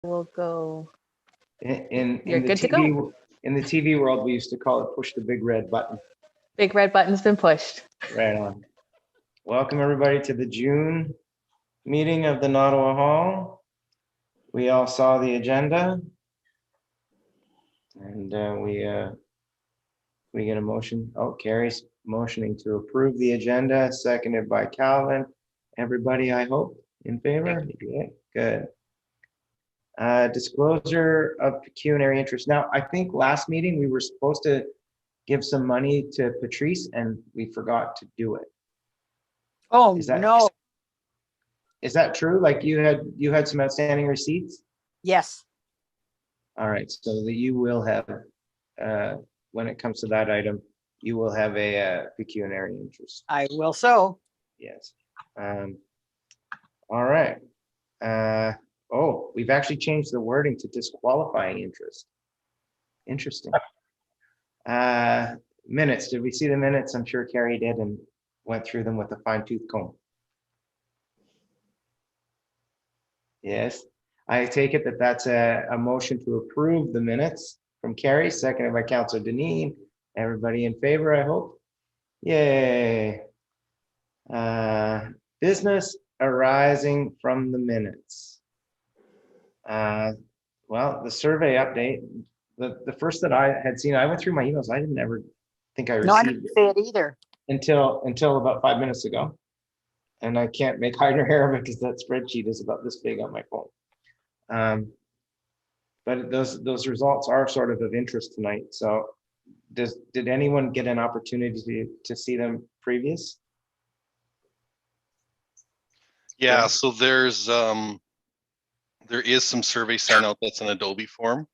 We'll go. In You're the good to go. TV in the TV world, we used to call it push the big red button. Big red button's been pushed. Right on. Welcome everybody to the June meeting of the Nottawa Hall. We all saw the agenda, and we get a motion. Oh, Carrie's motioning to approve the agenda, seconded by Calvin. Everybody, I hope, in favor? Yeah, good. Disclosure of pecuniary interest. Now, I think last meeting we were supposed to give some money to Patrice and we forgot to do it. Oh, Is that, no. is that true? Like you had some outstanding receipts? Yes. All right, so that you will have, when it comes to that item, you will have a pecuniary interest. I will so. Yes. All right. Oh, we've actually changed the wording to disqualifying interest. Interesting. Minutes. Did we see the minutes? I'm sure Carrie did and went through them with a fine tooth comb. Yes. I take it that that's a motion to approve the minutes from Carrie, seconded by Councilor Deneen. Everybody in favor, I hope. Yay. Business arising from the minutes. Well, the survey update, the first that I had seen, I went through my emails. I didn't ever think I No, I received didn't see it either. until about 5 minutes ago. And I can't make hide or hair of it because that spreadsheet is about this big on my phone. But those results are sort of interest tonight. So did anyone get an opportunity to see them previous? Yeah, so there is some survey sent out that's an Adobe form,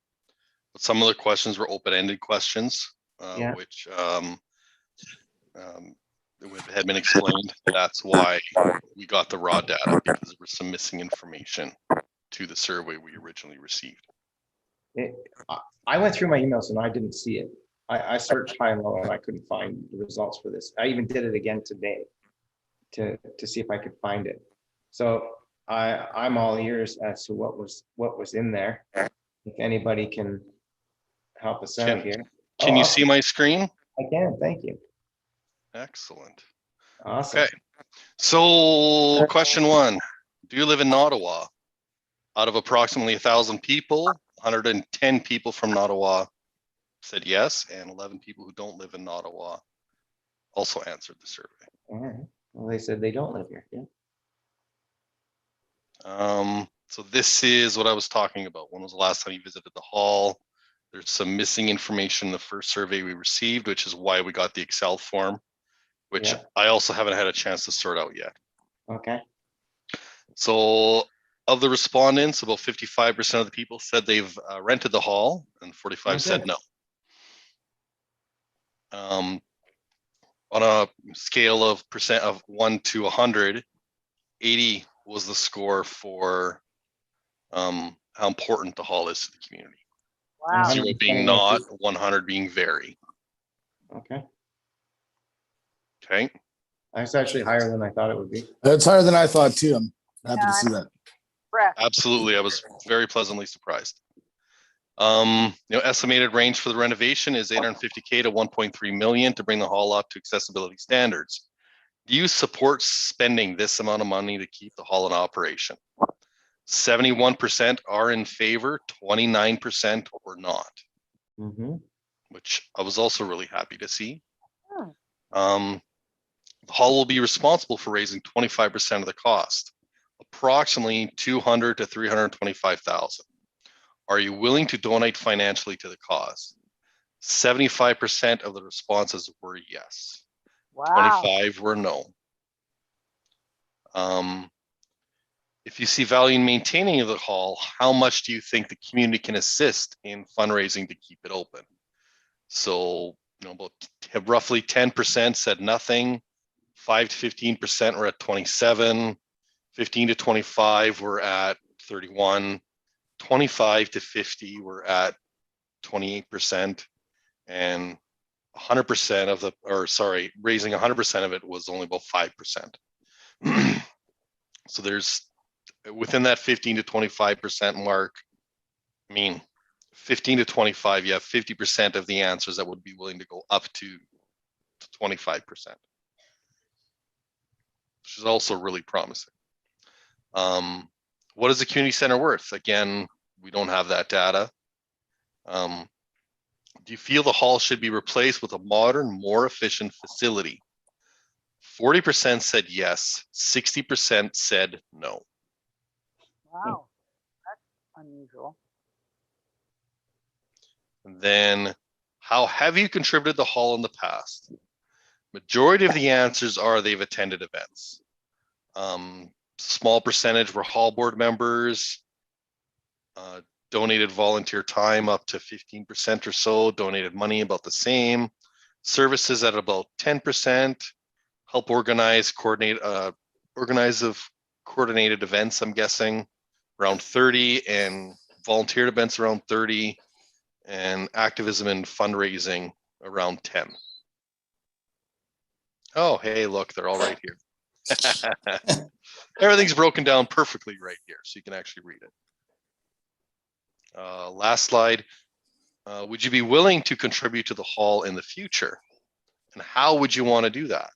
but some of the questions were open-ended questions, which had been explained. That's why we got the raw data, because there was some missing information to the survey we originally received. I went through my emails and I didn't see it. I searched high and low and I couldn't find the results for this. I even did it again today to see if I could find it. So I'm all ears as to what was in there. If anybody can help us out here. Can you see my screen? I can, thank you. Excellent. Awesome. Okay. So question 1, do you live in Nottawa? Out of approximately 1,000 people, 110 people from Nottawa said yes, and 11 people who don't live in Nottawa also answered the survey. All right. Well, they said they don't live here. Yeah. So this is what I was talking about. When was the last time you visited the hall? There's some missing information in the first survey we received, which is why we got the Excel form, which I also haven't had a chance to sort out yet. Okay. So of the respondents, about 55% of the people said they've rented the hall, and 45 said no. On a scale of percent of 1 to 100, 80 was the score for how important the hall is to the community. Wow. 0 being not, 100 being very. Okay. Okay. That's actually higher than I thought it would be. That's higher than I thought too. I'm happy to see that. Absolutely. I was very pleasantly surprised. Estimated range for the renovation is $850K to 1.3 million to bring the hall up to accessibility standards. Do you support spending this amount of money to keep the hall in operation? 71% are in favor, 29% were not, which I was also really happy to see. The hall will be responsible for raising 25% of the cost, approximately $200,000 to $325,000. Are you willing to donate financially to the cause? 75% of the responses were yes. Wow. 25 were no. If you see value in maintaining the hall, how much do you think the community can assist in fundraising to keep it open? So, about roughly 10% said nothing, 5 to 15% were at 27, 15 to 25 were at 31, 25 to 50 were at 28%, and 100% of the, raising 100% of it was only about 5%. So there's, within that 15 to 25% mark, I mean, 15 to 25, you have 50% of the answers that would be willing to go up to 25%, which is also really promising. What is the community center worth? Again, we don't have that data. Do you feel the hall should be replaced with a modern, more efficient facility? 40% said yes, 60% said no. Wow. That's unusual. And then, how have you contributed to the hall in the past? Majority of the answers are they've attended events. Small percentage were hall board members, donated volunteer time up to 15% or so, donated money about the same, services at about 10%, help organize, coordinate, coordinated events, I'm guessing, around 30, and volunteered events around 30, and activism and fundraising around 10. Oh, hey, look, they're all right here. Everything's broken down perfectly right here, so you can actually read it. Last slide. Would you be willing to contribute to the hall in the future? And how would you want to do that?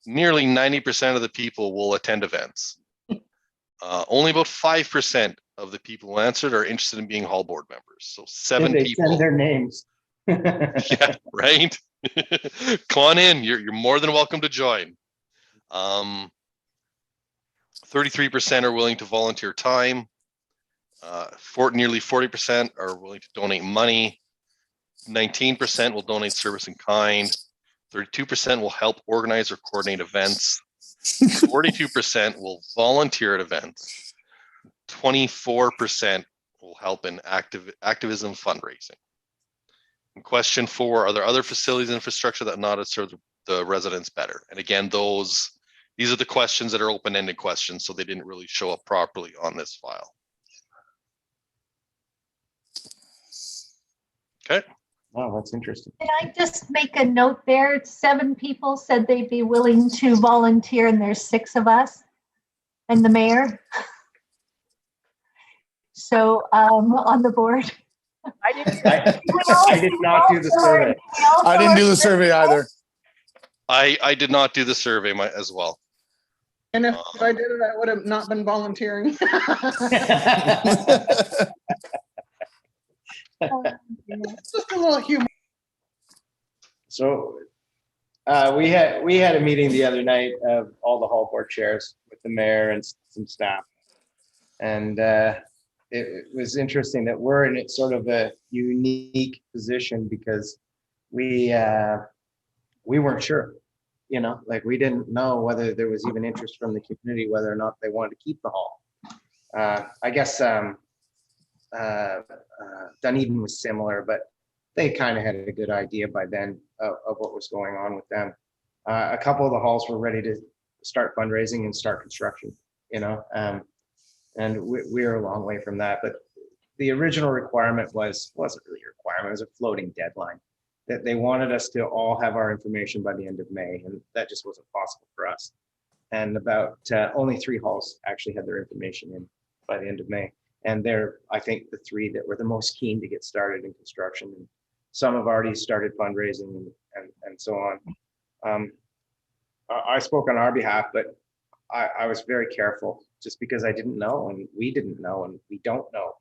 Nearly 90% of the people will attend events. Only about 5% of the people who answered are interested in being hall board members. So 7 Did they people. send their names? Yeah, right. Come on in. You're more than welcome to join. 33% are willing to volunteer time. Nearly 40% are willing to donate money. 19% will donate service in kind. 32% will help organize or coordinate events. 42% will volunteer at events. 24% will help in activism fundraising. And question 4, are there other facilities and infrastructure that not serve the residents better? And again, these are the questions that are open-ended questions, so they didn't really show up properly on this file. Okay. Wow, that's interesting. Can I just make a note there? 7 people said they'd be willing to volunteer, and there's 6 of us and the mayor. So on the board. I didn't. I did not do the survey. I didn't do the survey either. I did not do the survey as well. And if I did it, I would have not been volunteering. Just a little humor. So we had a meeting the other night of all the hall board chairs with the mayor and some staff. And it was interesting that we're in sort of a unique position because we weren't sure, like we didn't know whether there was even interest from the community, whether or not they wanted to keep the hall. I guess Dunedin was similar, but they kind of had a good idea by then of what was going on with them. A couple of the halls were ready to start fundraising and start construction, and we're a long way from that. But the original requirement wasn't really a requirement, it was a floating deadline that they wanted us to all have our information by the end of May, and that just wasn't possible for us. And about only 3 halls actually had their information in by the end of May. And they're, I think, the 3 that were the most keen to get started in construction. And some have already started fundraising and so on. I spoke on our behalf, but I was very careful just because I didn't know, and we didn't know, and we don't know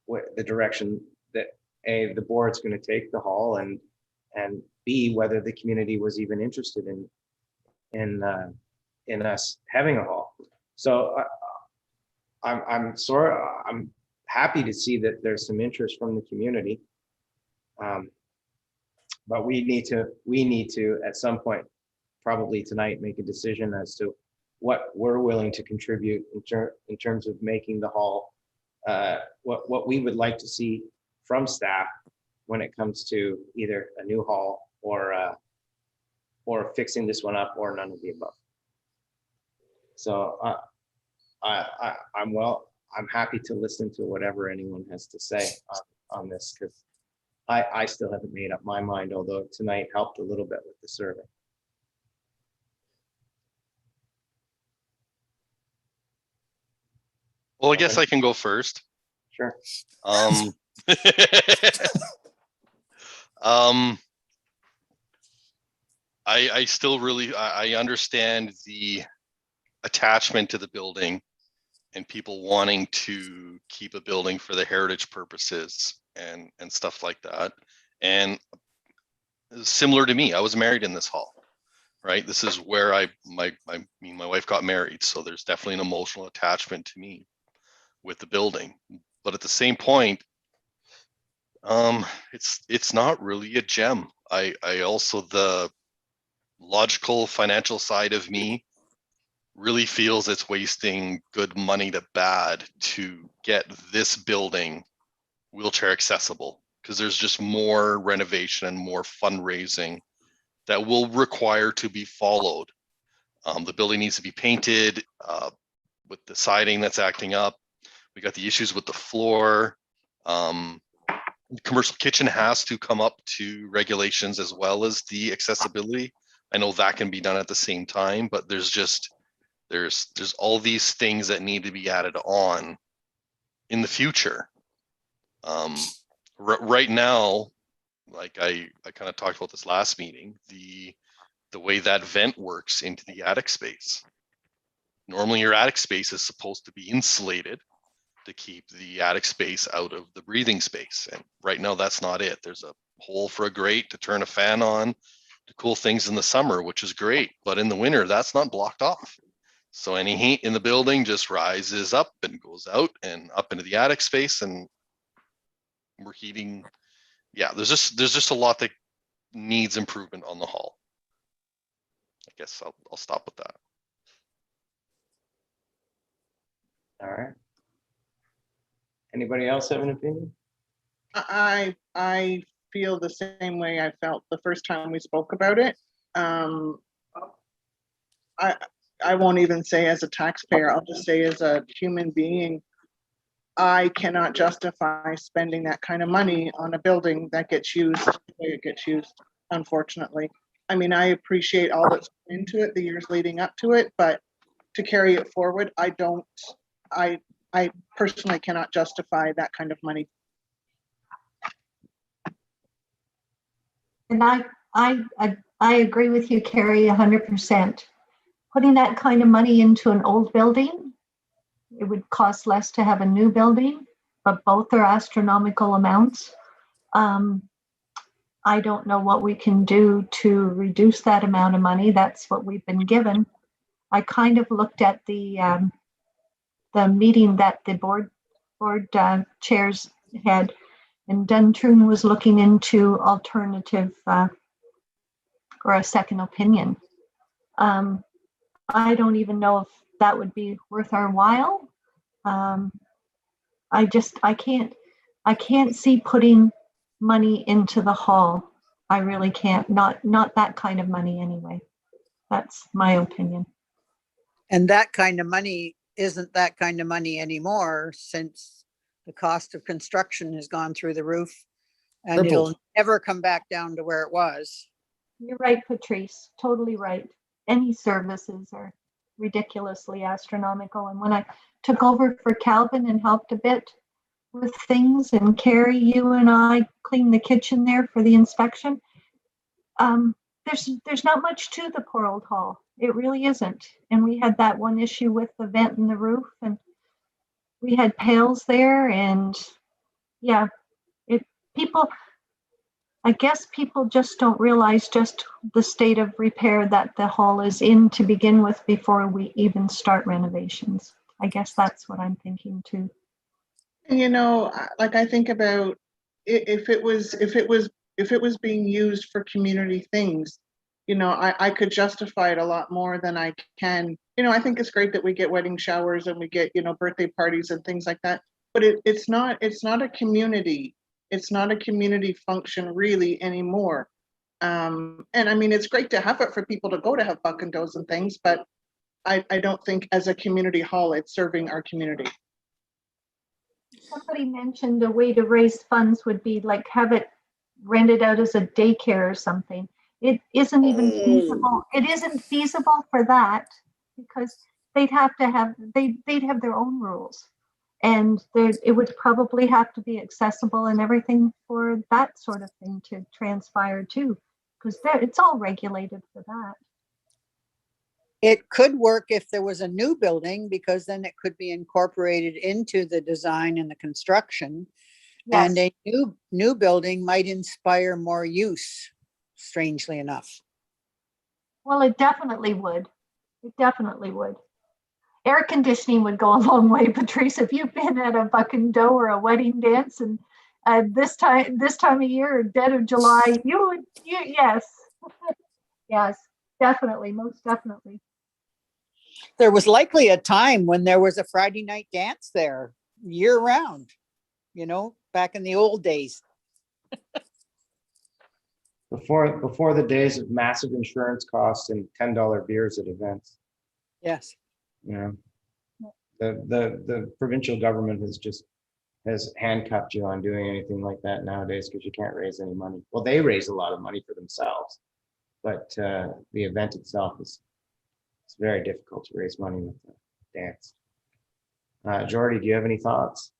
what the direction that the board's going to take the hall, and B, whether the community was even interested in us having a hall. So I'm happy to see that there's some interest from the community, but we need to at some point, probably tonight, make a decision as to what we're willing to contribute in terms of making the hall what we would like to see from staff when it comes to either a new hall or fixing this one up, or none of the above. So I'm happy to listen to whatever anyone has to say on this, because I still haven't made up my mind, although tonight helped a little bit with the survey. Well, I guess I can go first. Sure. Um, um, I still really, I understand the attachment to the building and people wanting to keep a building for the heritage purposes and stuff like that. And similar to me, I was married in this hall, right? This is where my wife got married. So there's definitely an emotional attachment to me with the building. But at the same point, it's not really a gem. I also, the logical financial side of me really feels it's wasting good money to bad to get this building wheelchair accessible, because there's just more renovation and more fundraising that will require to be followed. The building needs to be painted with the siding that's acting up. We got the issues with the floor. The commercial kitchen has to come up to regulations as well as the accessibility. I know that can be done at the same time, but there's all these things that need to be added on in the future. Right now, like I kind of talked about this last meeting, the way that vent works into the attic space. Normally your attic space is supposed to be insulated to keep the attic space out of the breathing space. And right now that's not it. There's a hole for a grate to turn a fan on to cool things in the summer, which is great. But in the winter, that's not blocked off. So any heat in the building just rises up and goes out and up into the attic space, and we're heating. Yeah, there's just a lot that needs improvement on the hall. I guess I'll stop with that. All right. Anybody else have an opinion? I feel the same way I felt the first time we spoke about it. I won't even say as a taxpayer, I'll just say as a human being, I cannot justify spending that kind of money on a building that gets used the way it gets used, unfortunately. I mean, I appreciate all that's into it, the years leading up to it, but to carry it forward, I personally cannot justify that kind of money. And I agree with you, Carrie, 100%. Putting that kind of money into an old building, it would cost less to have a new building, but both are astronomical amounts. I don't know what we can do to reduce that amount of money. That's what we've been given. I kind of looked at the meeting that the board chairs had, and Duntroon was looking into alternative or a second opinion. I don't even know if that would be worth our while. I can't see putting money into the hall. I really can't. Not that kind of money anyway. That's my opinion. And that kind of money isn't that kind of money anymore, since the cost of construction has gone through the roof and Tripled. it'll never come back down to where it was. You're right, Patrice. Totally right. Any services are ridiculously astronomical. And when I took over for Calvin and helped a bit with things, and Carrie, you and I cleaned the kitchen there for the inspection, there's not much to the poor old hall. It really isn't. And we had that one issue with the vent in the roof, and we had pails there, and yeah, I guess people just don't realize just the state of repair that the hall is in to begin with before we even start renovations. I guess that's what I'm thinking too. You know, like I think about if it was being used for community things, you know, I could justify it a lot more than I can. You know, I think it's great that we get wedding showers and we get, you know, birthday parties and things like that. But it's not a community. It's not a community function really anymore. And I mean, it's great to have it for people to go to have buck and does and things, but I don't think as a community hall, it's serving our community. Somebody mentioned a way to raise funds would be like have it rented out as a daycare or something. It isn't even feasible. It isn't feasible for that because they'd have their own rules. And it would probably have to be accessible and everything for that sort of thing to transpire too, because it's all regulated for that. It could work if there was a new building, because then it could be incorporated into the design and the construction. Yes. And a new building might inspire more use, strangely enough. Well, it definitely would. It definitely would. Air conditioning would go a long way, Patrice. If you've been at a buck and doe or a wedding dance, and this time of year, dead of July, yes, yes, definitely, most definitely. There was likely a time when there was a Friday night dance there year round, back in the old days. Before the days of massive insurance costs and $10 beers at events. Yes. The provincial government has handcuffed you on doing anything like that nowadays because you can't raise any money. Well, they raise a lot of money for themselves, but the event itself it's very difficult to raise money with the dance. Jordy, do you have any thoughts?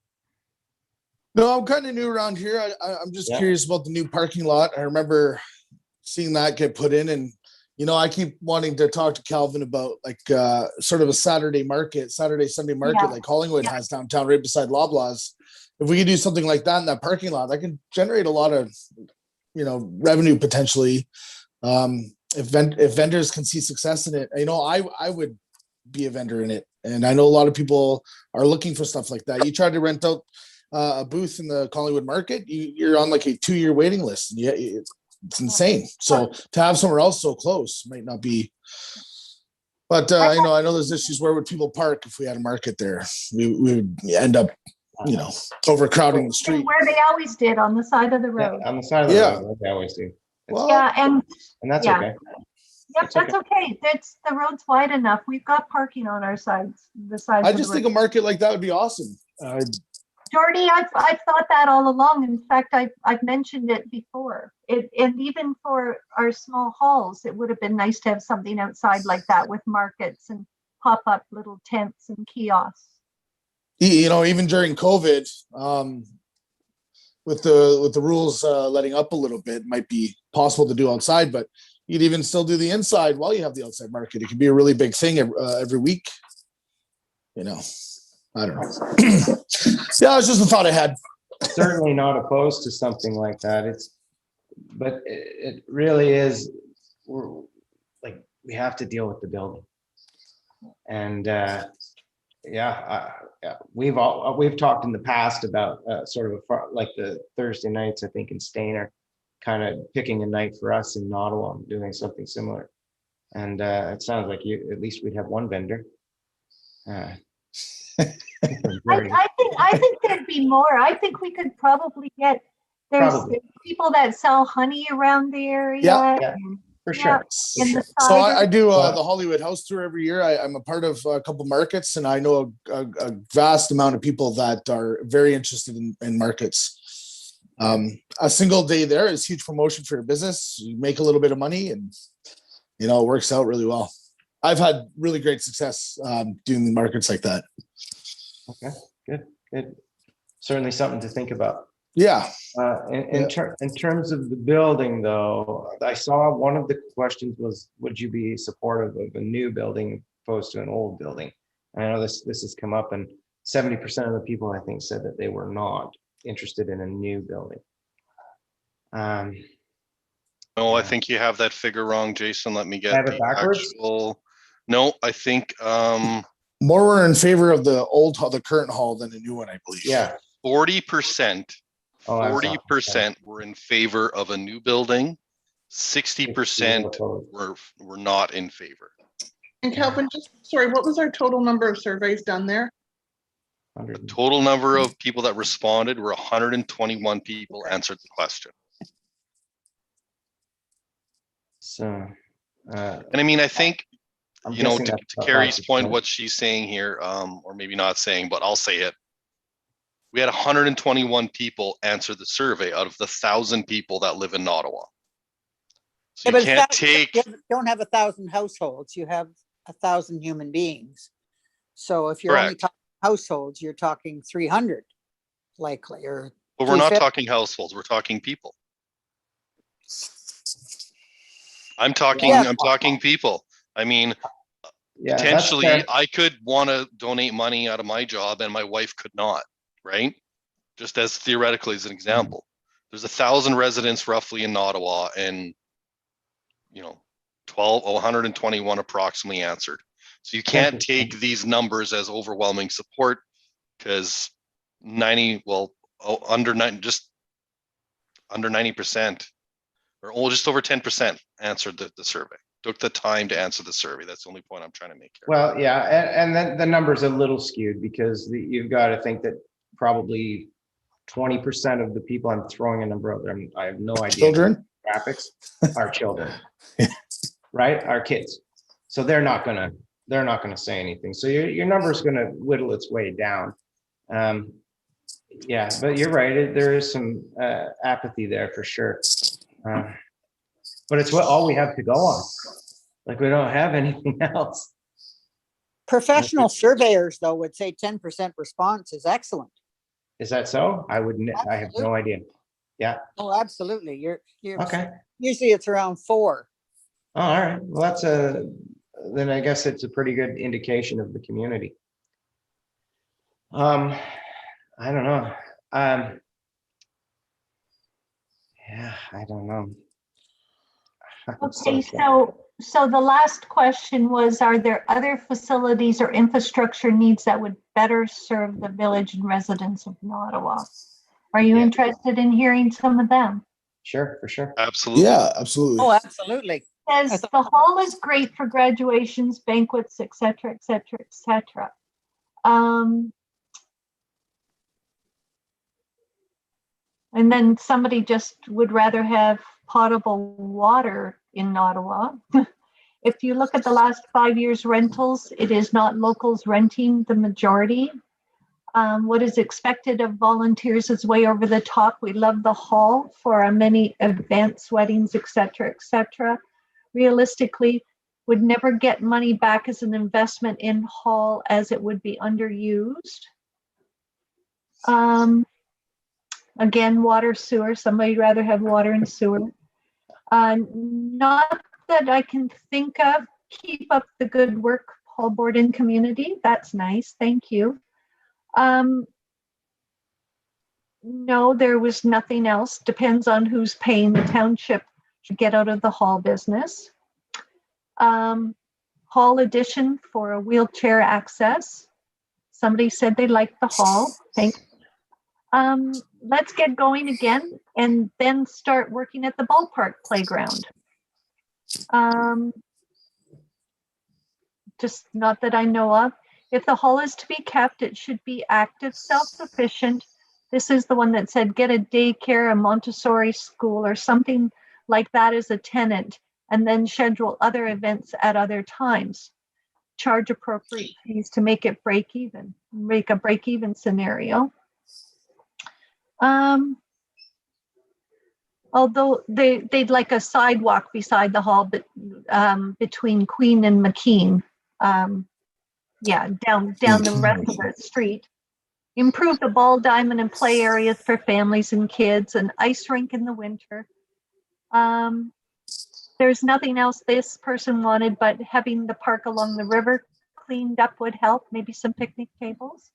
No, I'm kind of new around here. I'm just curious about the new parking lot. I remember seeing that get put in, and I keep wanting to talk to Calvin about like sort of a Sunday Sunday market like Collingwood has downtown right beside Loblaws. If we could do something like that in that parking lot, that could generate a lot of revenue potentially. If vendors can see success in it, I would be a vendor in it, and I know a lot of people are looking for stuff like that. You try to rent out a booth in the Collingwood market, you're on like a 2-year waiting list. And it's insane. So to have somewhere else so close might not be. But I know there's issues. Where would people park if we had a market there? We would end up, overcrowding the street. Where they always did, on the side of the road. On the side of the road, like they always do. Well, and that's okay. Yep, that's okay. The road's wide enough. We've got parking on our sides. I just think a market like that would be awesome. Jordy, I've thought that all along. In fact, I've mentioned it before. And even for our small halls, it would have been nice to have something outside like that with markets and pop-up little tents and kiosks. Even during COVID, with the rules letting up a little bit, it might be possible to do outside, but you'd even still do the inside while you have the outside market. It could be a really big thing every week. I don't know. Yeah, it's just a thought I had. Certainly not opposed to something like that. But it really is. We have to deal with the building, and we've talked in the past about sort of like the Thursday nights. I think in Stain are kind of picking a night for us in Nottawa and doing something similar. And it sounds like at least we'd have one vendor. I think there'd be more. I think we could probably get there's people that sell honey around the area. Yeah, for sure. So I do the Hollywood House Tour every year. I'm a part of a couple markets, and I know a vast amount of people that are very interested in markets. A single day there is huge promotion for your business. You make a little bit of money, and it works out really well. I've had really great success doing markets like that. Okay, good. Certainly something to think about. Yeah. In terms of the building, though, I saw one of the questions was, would you be supportive of a new building opposed to an old building? And I know this has come up, and 70% of the people, I think, said that they were not interested in a new building. No, I think you have that figure wrong, Jason. Let me get the backwards. Actual. No, I think more were in favor of the current hall than a new one, I believe. Yeah. 40%. 40% were in favor of a new building. 60% were not in favor. And Calvin, what was our total number of surveys done there? The total number of people that responded were 121 people answered the question. So, and I mean, I think, to Carrie's point, what she's saying here, or maybe not saying, but I'll say it. We had 121 people answer the survey out of the 1,000 people that live in Nottawa. So you can't take. You don't have 1,000 households. You have 1,000 human beings. So if you're only talking households, you're talking 300 likely, or But we're not 250. talking households, we're talking people. I'm talking people. I mean, Yeah, that's potentially fair. I could want to donate money out of my job and my wife could not, right? Just as theoretically as an example. There's 1,000 residents roughly in Nottawa, and 121 approximately answered. So you can't take these numbers as overwhelming support, because under 90%, or just over 10% answered the survey. Took the time to answer the survey. That's the only point I'm trying to make here. Well, yeah, and then the number's a little skewed because you've got to think that probably 20% of the people, I'm throwing a number out there, I have no idea. Children? Graphics are children, right? Our kids. So they're not gonna say anything. So your number is gonna whittle its way down. Yeah, but you're right. There is some apathy there for sure. But it's all we have to go on. Like, we don't have anything else. Professional surveyors, though, would say 10% response is excellent. Is that so? I have no idea. Yeah. Oh, absolutely. You're Okay. usually it's around 4. Oh, all right. Well, then I guess it's a pretty good indication of the community. I don't know. Yeah, I don't know. Okay, so the last question was, are there other facilities or infrastructure needs that would better serve the village and residents of Nottawa? Are you interested in hearing some of them? Sure, for sure. Absolutely. Yeah, absolutely. Oh, absolutely. Says the hall is great for graduations, banquets, et cetera, et cetera, et cetera. And then somebody just would rather have potable water in Nottawa. If you look at the last 5 years rentals, it is not locals renting the majority. What is expected of volunteers is way over the top. We love the hall for our many events, weddings, et cetera, et cetera. Realistically, would never get money back as an investment in hall as it would be underused. Again, water, sewer, somebody'd rather have water and sewer. Not that I can think of. Keep up the good work, hall board and community. That's nice, thank you. No, there was nothing else. Depends on who's paying the township to get out of the hall business. Hall addition for a wheelchair access. Somebody said they liked the hall. Thanks. Let's get going again and then start working at the ballpark playground. Just not that I know of. If the hall is to be kept, it should be active, self-sufficient. This is the one that said get a daycare, a Montessori school, or something like that as a tenant, and then schedule other events at other times. Charge appropriate fees to make it break even, make a break even scenario. Although they'd like a sidewalk beside the hall, but between Queen and McKean. Yeah, down the rest of the street. Improve the ball diamond and play areas for families and kids, an ice rink in the winter. There's nothing else this person wanted, but having the park along the river cleaned up would help, maybe some picnic tables.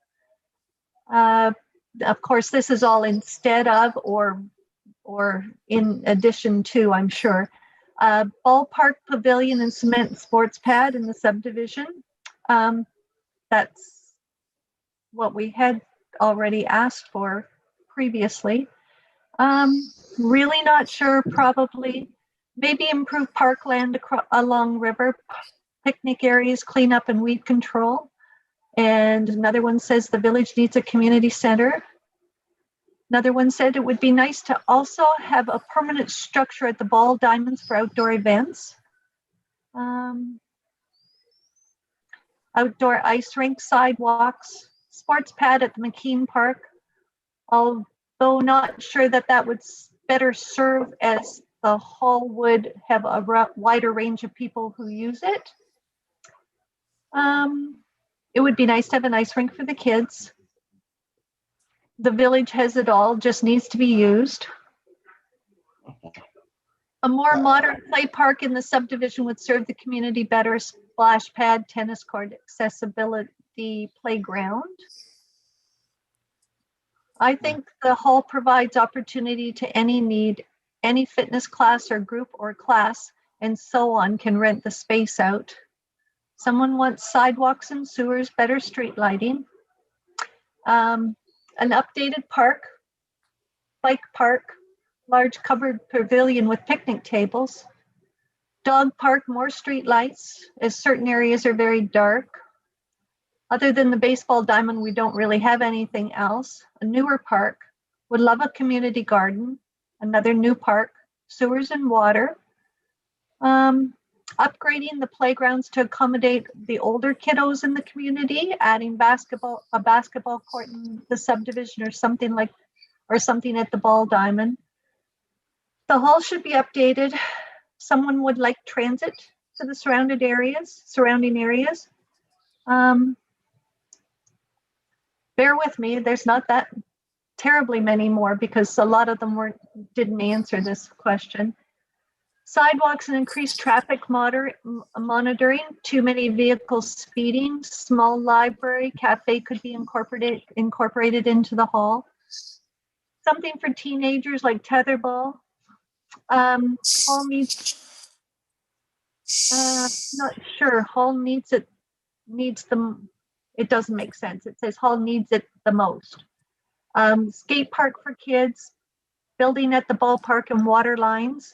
Of course, this is all instead of or in addition to, I'm sure. Ballpark pavilion and cement sports pad in the subdivision. That's what we had already asked for previously. Really not sure, probably. Maybe improve parkland along river, picnic areas, clean up and weed control. And another one says the village needs a community center. Another one said it would be nice to also have a permanent structure at the ball diamonds for outdoor events. Outdoor ice rink, sidewalks, sports pad at the McKean Park, although not sure that would better serve as the hall would have a wider range of people who use it. It would be nice to have an ice rink for the kids. The village has it all, just needs to be used. A more modern play park in the subdivision would serve the community better. Splash pad, tennis court, accessibility, playground. I think the hall provides opportunity to any need, any fitness class or group or class and so on can rent the space out. Someone wants sidewalks and sewers, better street lighting. An updated park, bike park, large covered pavilion with picnic tables. Dog park, more street lights, as certain areas are very dark. Other than the baseball diamond, we don't really have anything else. A newer park, would love a community garden, another new park, sewers and water. Upgrading the playgrounds to accommodate the older kiddos in the community, adding a basketball court in the subdivision or something at the ball diamond. The hall should be updated. Someone would like transit to the surrounding areas. Bear with me, there's not that terribly many more because a lot of them didn't answer this question. Sidewalks and increased traffic monitoring, too many vehicles speeding, small library, cafe could be incorporated into the hall. Something for teenagers like tetherball. Hall needs, not sure, hall needs them. It doesn't make sense. It says hall needs it the most. Skate park for kids, building at the ballpark and water lines.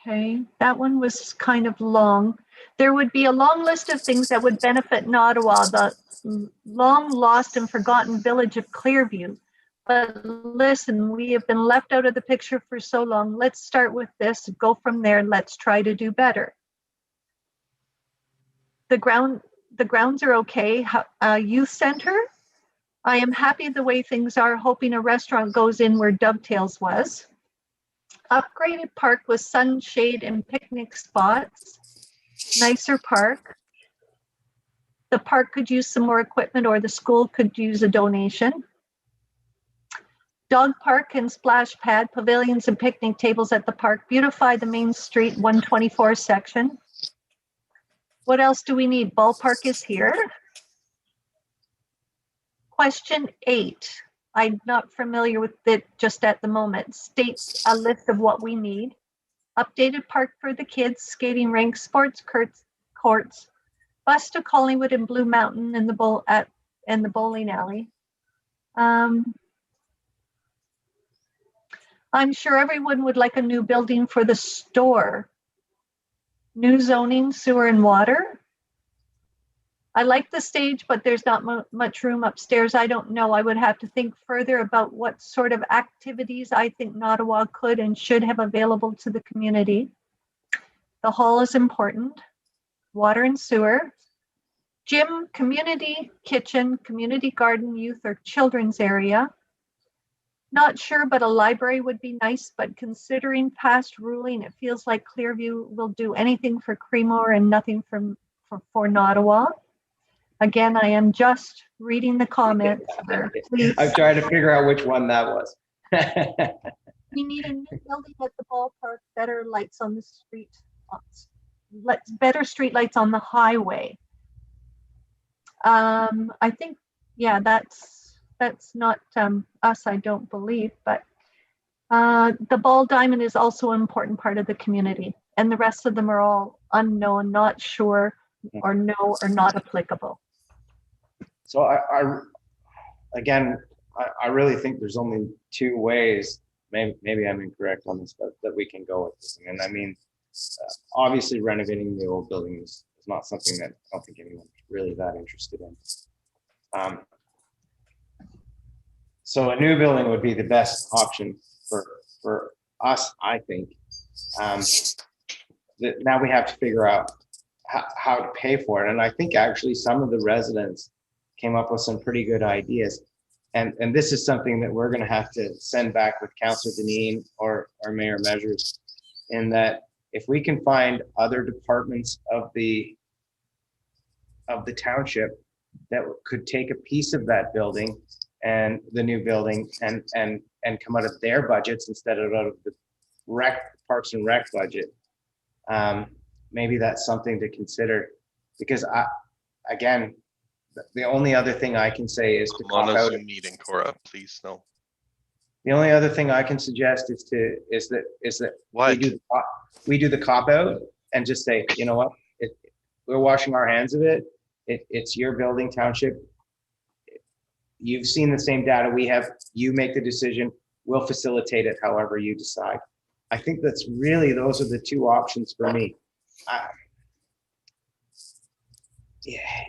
Okay, that one was kind of long. There would be a long list of things that would benefit Nottawa, the long lost and forgotten village of Clearview. But listen, we have been left out of the picture for so long. Let's start with this, go from there. Let's try to do better. The grounds are okay. Youth center. I am happy the way things are, hoping a restaurant goes in where Dovetails was. Upgraded park with sunshade and picnic spots. Nicer park. The park could use some more equipment or the school could use a donation. Dog park and splash pad, pavilions and picnic tables at the park. Beautify the Main Street 124 section. What else do we need? Ballpark is here. Question 8. I'm not familiar with it just at the moment. States a list of what we need. Updated park for the kids, skating rink, sports courts, bus to Collingwood and Blue Mountain and the bowling alley. I'm sure everyone would like a new building for the store. New zoning, sewer and water. I like the stage, but there's not much room upstairs. I don't know. I would have to think further about what sort of activities I think Nottawa could and should have available to the community. The hall is important. Water and sewer. Gym, community kitchen, community garden, youth or children's area. Not sure, but a library would be nice, but considering past ruling, it feels like Clearview will do anything for Creemore and nothing for Nottawa. Again, I am just reading the comments. Please. I'm trying to figure out which one that was. We need a new building at the ballpark, better lights on the street, better street lights on the highway. I think, yeah, that's not us, I don't believe, but the ball diamond is also an important part of the community, and the rest of them are all unknown, not sure, or no, or not applicable. So I really think there's only two ways, maybe I'm incorrect on this, but that we can go with this. And I mean, obviously renovating the old building is not something that I don't think anyone's really that interested in. So a new building would be the best option for us, I think. Now we have to figure out how to pay for it. And I think actually some of the residents came up with some pretty good ideas. and this is something that we're gonna have to send back with Councillor Deneen or Mayor Measures, in that if we can find other departments of the township that could take a piece of that building and the new building and come out of their budgets instead of out of the Parks and Rec budget, maybe that's something to consider. Because again, the only other thing I can say is to I'm on cop a out. Zoom meeting, Cora, please, no. The only other thing I can suggest is that What? we do the cop out and just say, you know what, we're washing our hands of it. It's your building, township. You've seen the same data we have. You make the decision. We'll facilitate it however you decide. I think those are the two options for me.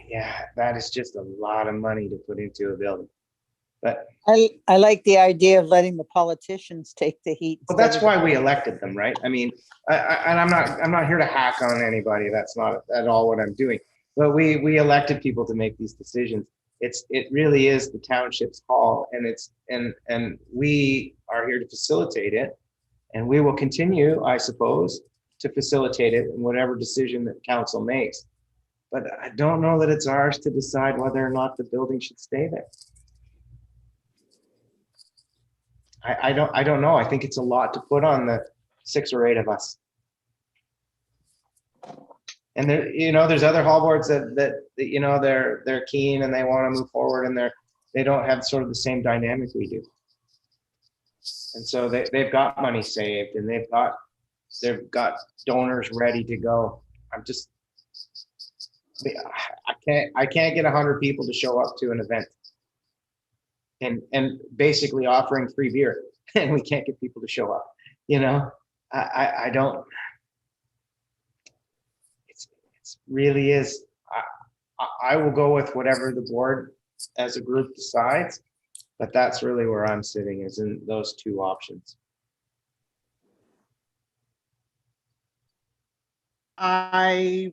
Yeah, that is just a lot of money to put into a building. But I like the idea of letting the politicians take the heat. well, that's why we elected them, right? I mean, and I'm not here to hack on anybody. That's not at all what I'm doing. But we elected people to make these decisions. It really is the township's call, and we are here to facilitate it, and we will continue, I suppose, to facilitate it in whatever decision that council makes. But I don't know that it's ours to decide whether or not the building should stay there. I don't know. I think it's a lot to put on the 6 or 8 of us. And there, there's other hall boards that they're keen and they want to move forward, and they don't have sort of the same dynamic we do. And so they've got money saved and they've got donors ready to go. I can't get 100 people to show up to an event and basically offering free beer, and we can't get people to show up. I don't. It really is. I will go with whatever the board as a group decides, but that's really where I'm sitting, is in those two options. I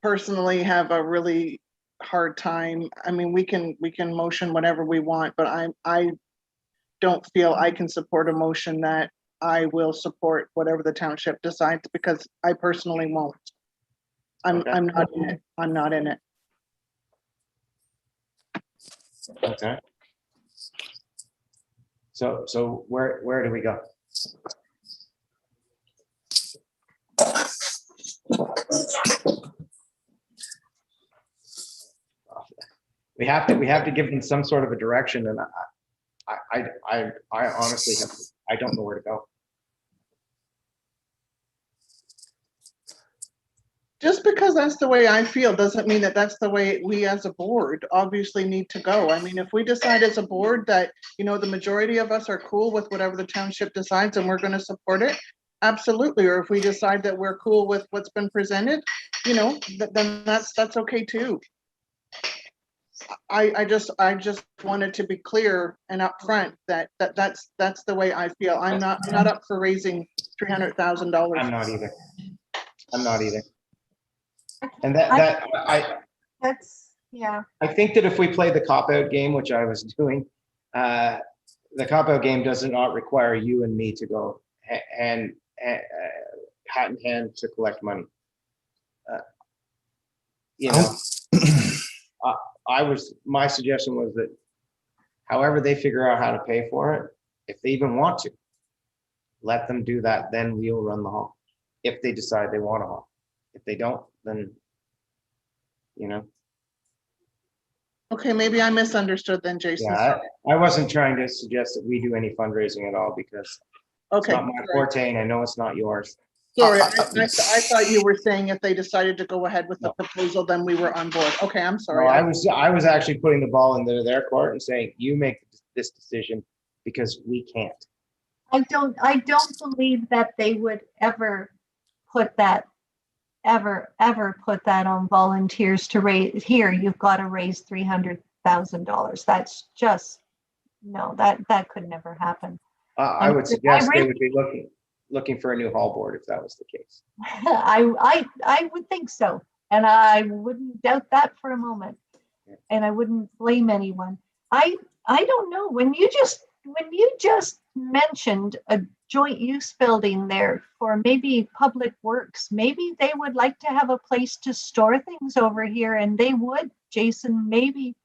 personally have a really hard time. I mean, we can motion whatever we want, but I don't feel I can support a motion that I will support whatever the township decides, because I personally won't. I'm not in it. I'm not in it. Okay. So where do we go? We have to give them some sort of a direction, and I honestly I don't know where to go. Just because that's the way I feel doesn't mean that that's the way we as a board obviously need to go. I mean, if we decide as a board that, the majority of us are cool with whatever the township decides and we're going to support it, absolutely. Or if we decide that we're cool with what's been presented, then that's okay too. I just wanted to be clear and upfront that that's the way I feel. I'm not up for raising $300,000. I'm not either. And That's, yeah. I think that if we play the cop-out game, which I was doing, the cop-out game does not require you and me to go and hat in hand to collect money. My suggestion was that however they figure out how to pay for it, if they even want to, let them do that, then we'll run the hall. If they decide they want a hall. If they don't, then, Okay, maybe I misunderstood then, Jason. Yeah, I wasn't trying to suggest that we do any fundraising at all, because it's Okay, not my forte, and I know it's not yours. sorry. I thought you were saying if they decided to go ahead with the proposal, then we were on board. Okay, I'm No, sorry. I was actually putting the ball into their court and saying, you make this decision because we can't. I don't believe that they would ever put that on volunteers to raise. Here, you've got to raise $300,000. That's just, no, that could never happen. I would suggest they would be looking for a new hall board if that was the case. I would think so, and I wouldn't doubt that for a moment, and I wouldn't blame anyone. I don't know, when you just mentioned a joint use building there for maybe public works, maybe they would like to have a place to store things over here, and they would, Jason, maybe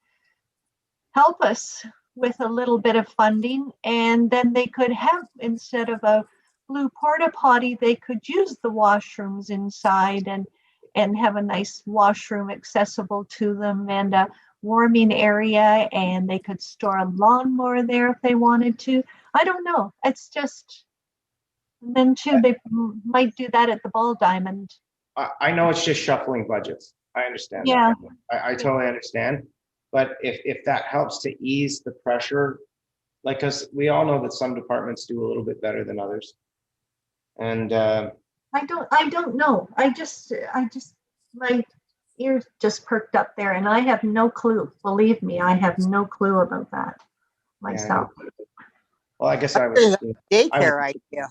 help us with a little bit of funding, and then they could have, instead of a blue porta potty, they could use the washrooms inside and have a nice washroom accessible to them, and a warming area, and they could store a lawnmower there if they wanted to. I don't know. It's just, and then too, they might do that at the Ball Diamond. I know it's just shuffling budgets. I understand. Yeah. That. I totally understand. But if that helps to ease the pressure, like, because we all know that some departments do a little bit better than others. And I don't know. I just, my ears just perked up there, and I have no clue. Believe me, I have no clue about that myself. well, I guess I There's would. a daycare idea.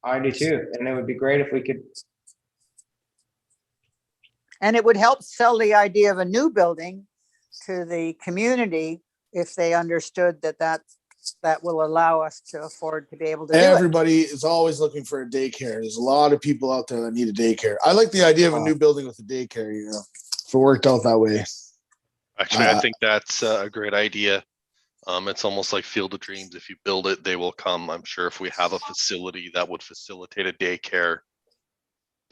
I do too, and it would be great if we could. And it would help sell the idea of a new building to the community if they understood that will allow us to afford to be able to do it. Everybody is always looking for a daycare. There's a lot of people out there that need a daycare. I like the idea of a new building with a daycare, you know, if it worked out that way. Actually, I think that's a great idea. It's almost like Field of Dreams. If you build it, they will come. I'm sure if we have a facility that would facilitate a daycare,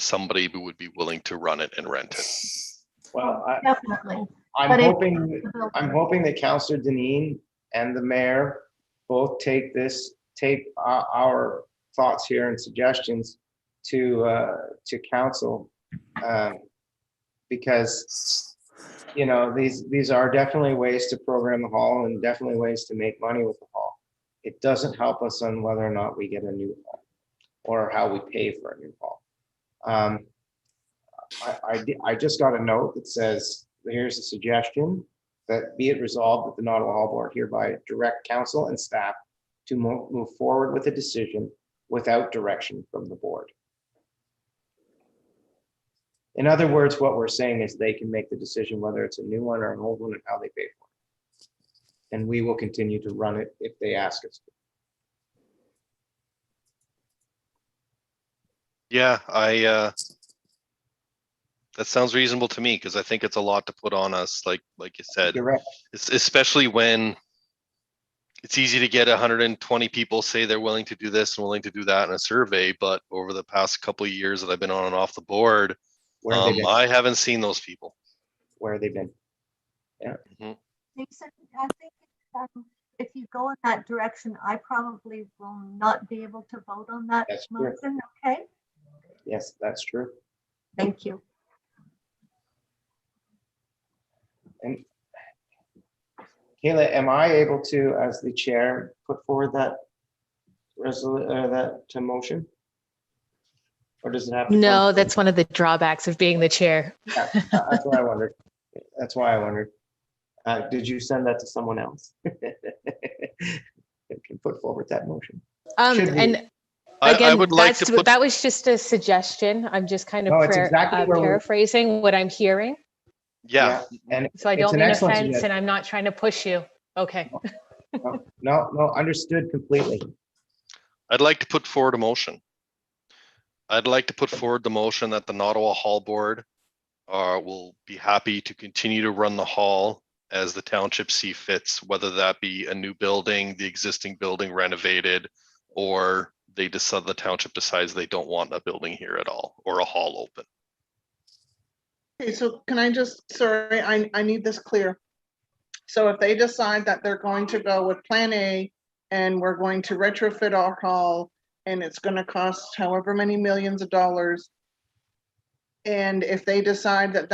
somebody would be willing to run it and rent it. Well, Definitely. I'm But hoping that Councillor Deneen and the mayor both take our thoughts here and suggestions to council, because you know these are definitely ways to program the hall and definitely ways to make money with the hall. It doesn't help us on whether or not we get a new hall or how we pay for a new hall. I just got a note that says, here's a suggestion that be it resolved that the Nottawa Hall Board hereby direct council and staff to move forward with a decision without direction from the board. In other words, what we're saying is they can make the decision whether it's a new one or an old one and how they pay for it. And we will continue to run it if they ask us to. Yeah, that sounds reasonable to me, because I think it's a lot to put on us, like you said, You're right. especially when it's easy to get 120 people say they're willing to do this and willing to do that in a survey. But over the past couple of years that I've been on and off the board, Where have they been? I haven't seen those people. Where have they been? Yeah. Jason, I think if you go in that direction, I probably will not be able to vote on that That's true. motion. Okay, Yes, that's true. thank you. And Kayla, am I able to, as the chair, put forward that motion? Or does it have to? No, that's one of the drawbacks of being the chair. Yeah, that's what I wondered. That's why I wondered. Did you send that to someone else? That can put forward that motion. Should we- And I again, would like to put, that was just a suggestion. I'm just kind of No, it's exactly where we're- paraphrasing what I'm hearing. yeah, And So I it's don't an mean excellent offense, suggestion. and I'm not trying to push you. Okay. No, understood completely. I'd like to put forward a motion. I'd like to put forward the motion that the Nottawa Hall Board will be happy to continue to run the hall as the township see fits, whether that be a new building, the existing building renovated, or the township decides they don't want a building here at all, or a hall open. Okay, so can I just, sorry, I need this clear. So if they decide that they're going to go with Plan A and we're going to retrofit our hall and it's going to cost however many millions of dollars, and if they decide that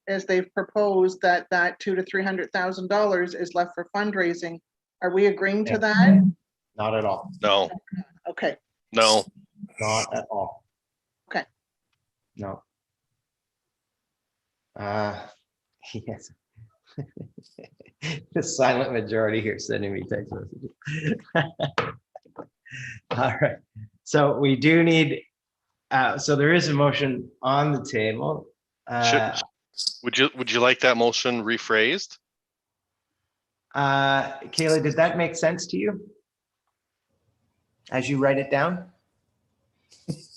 as they've proposed, that $200,000 to $300,000 is left for fundraising, are we agreeing to that? Not at all. No, Okay, no. Not at all. Okay. No. Yes. The silent majority here sending me text messages. All right. So we do need, so there is a motion on the table. Would you like that motion rephrased? Kayla, did that make sense to you? As you write it down?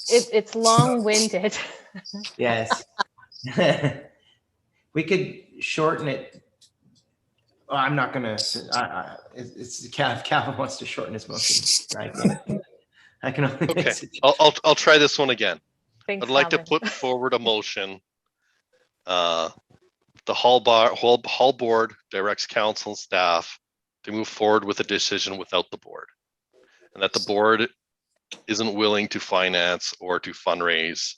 It's long-winded. Yes. We could shorten it. Well, I'm not gonna, it's Calvin wants to shorten his motion. I can only make Okay, suggestions. I'll try this one again. Thanks, I'd like to Calvin. put forward a motion. The hall board directs council and staff to move forward with a decision without the board. And that the board isn't willing to finance or to fundraise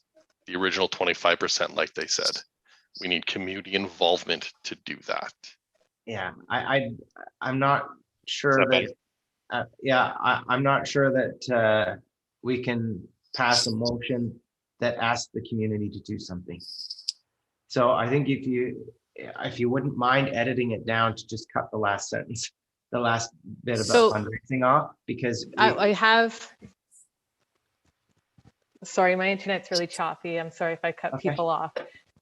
the original 25% like they said. We need community involvement to do that. Yeah, I'm not sure Is that that, I'm not sure that we can pass a motion that asks the community to do something. So I think if you wouldn't mind editing it down to just cut the last sentence, the last bit about So, fundraising off, because I have, sorry, my internet's really choppy. I'm sorry if I cut Okay. people off.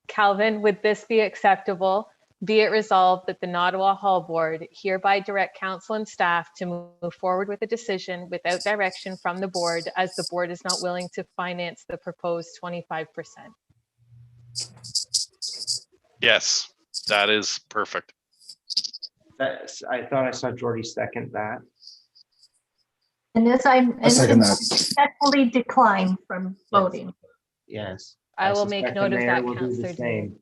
Calvin, would this be acceptable? Be it resolved that the Nottawa Hall Board hereby direct council and staff to move forward with a decision without direction from the board, as the board is not willing to finance the proposed 25%. yes, that is perfect. I thought I saw Jordy second that. And as I second that. respectfully decline from voting. Yes. I will make suspect the note of mayor that, will do the Councillor same. Dean.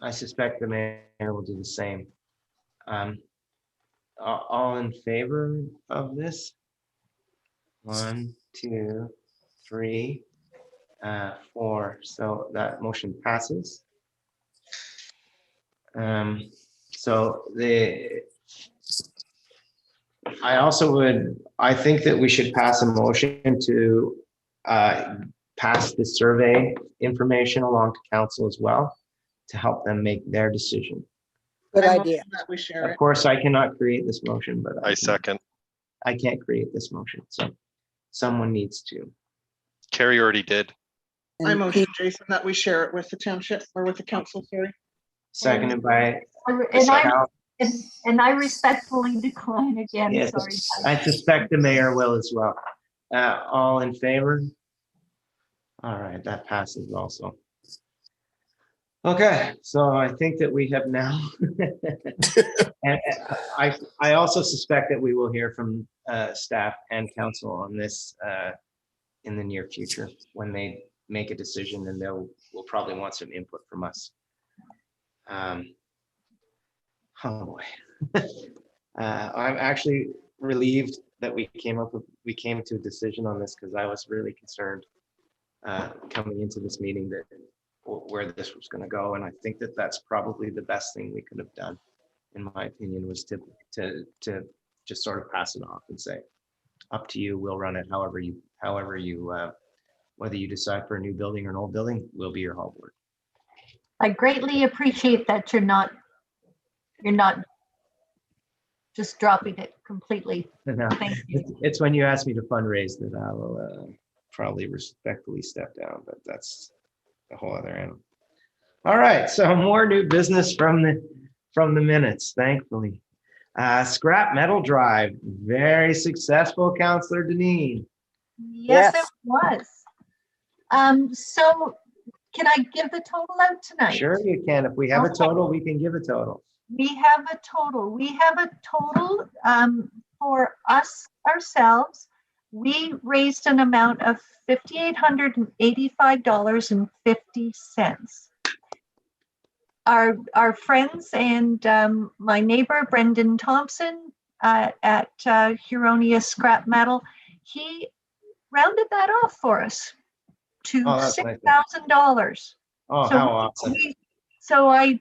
I suspect the mayor will do the same. All in favor of this? 1, 2, 3, 4. So that motion passes. So I think that we should pass a motion to pass the survey information along to council as well, to help them make their decision. Good I idea. motion that we share Of it. course, I cannot create this motion, but I second. I can't create this motion, so someone needs to. Carrie already did. I And motion, Jason, that we share it with the township or with the council, sorry. Seconded by And I respectfully decline again, Yes, sorry. I suspect the mayor will as well. All in favor? All right, that passes also. Okay, so I think that we have now, and I also suspect that we will hear from staff and council on this in the near future when they make a decision, and we'll probably want some input from us. Oh boy. I'm actually relieved that we came to a decision on this, because I was really concerned coming into this meeting that where this was going to go, and I think that that's probably the best thing we could have done, in my opinion, was to just sort of pass it off and say, up to you, we'll run it however you whether you decide for a new building or an old building, we'll be your hall board. I greatly appreciate that you're not just dropping it completely. Thank you. It's when you ask me to fundraise that I will probably respectfully step down, but that's a whole other animal. All right, so more new business from the minutes, thankfully. Scrap metal drive, very successful, Councillor Deneen. Yes, Yes. it was. So can I give the total out tonight? Sure you can. If we have a total, we can give a total. We have a total. We have a total for us ourselves. We raised an amount of $5,885.50. Our friends and my neighbor Brendan Thompson at Huronia Scrap Metal, he rounded that off for us to Oh, that's nice. $6,000. Oh, So how awesome. So I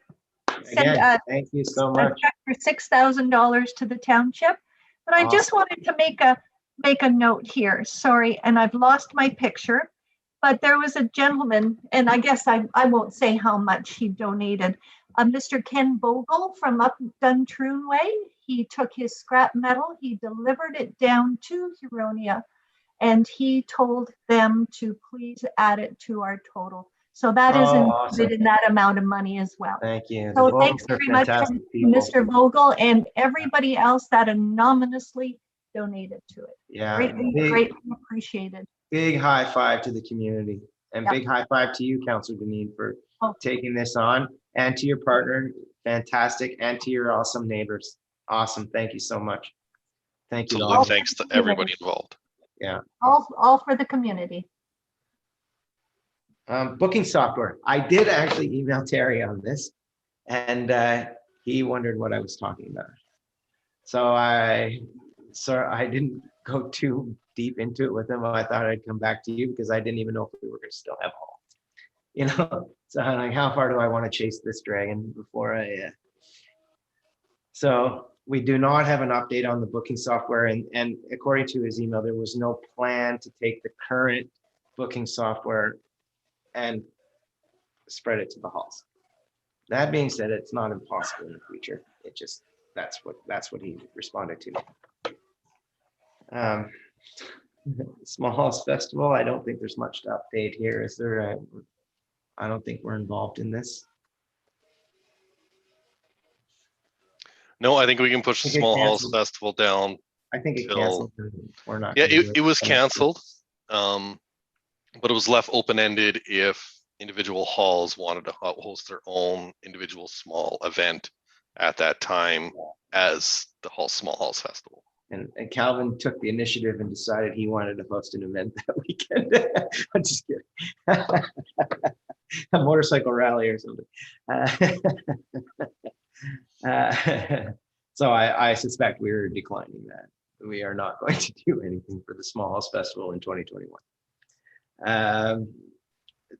sent Again, thank you so a much. check for $6,000 to the township. But I just wanted to make a note here. Sorry, and I've lost my picture. But there was a gentleman, and I guess I won't say how much he donated. Mr. Ken Bogle from up Duntroon Way. He took his scrap metal, he delivered it down to Huronia, and he told them to please add it to our total. So that is Oh, included awesome. in that amount of money as well. Thank you. The So Vogels thanks are very much, fantastic people. Mr. Vogel, and everybody else that anonymously donated to it. Yeah, Greatly appreciated. big high five to the community, and Yep. big high five to you, Councillor Deneen, for Oh. taking this on, and to your partner, fantastic, and to your awesome neighbors. Awesome. Thank you so much. Thank you. to all Absolutely. of you. Thanks to everybody involved. All for the community. Booking software. I did actually email Terry on this, and he wondered what I was talking about. So I didn't go too deep into it with him. I thought I'd come back to you because I didn't even know if we were going to still have all. You know, so I'm like, how far do I want to chase this dragon before I? So we do not have an update on the booking software, and according to his email, there was no plan to take the current booking software and spread it to the halls. That being said, it's not impossible in the future. It just that's what he responded to. Small Halls Festival. I don't think there's much to update here. Is there? I don't think we're involved in this. No, I think we can push the I think it Small Halls canceled. Festival down. I think it Till- canceled. We're not. Yeah, gonna do it was for next year. canceled, but it was left open-ended if individual halls wanted to host their own individual small event at that time as the Small Halls Festival. And Calvin took the initiative and decided he wanted to host an event that weekend. I'm just kidding. A motorcycle rally or something. So I suspect we're declining that. We are not going to do anything for the Small House Festival in 2021.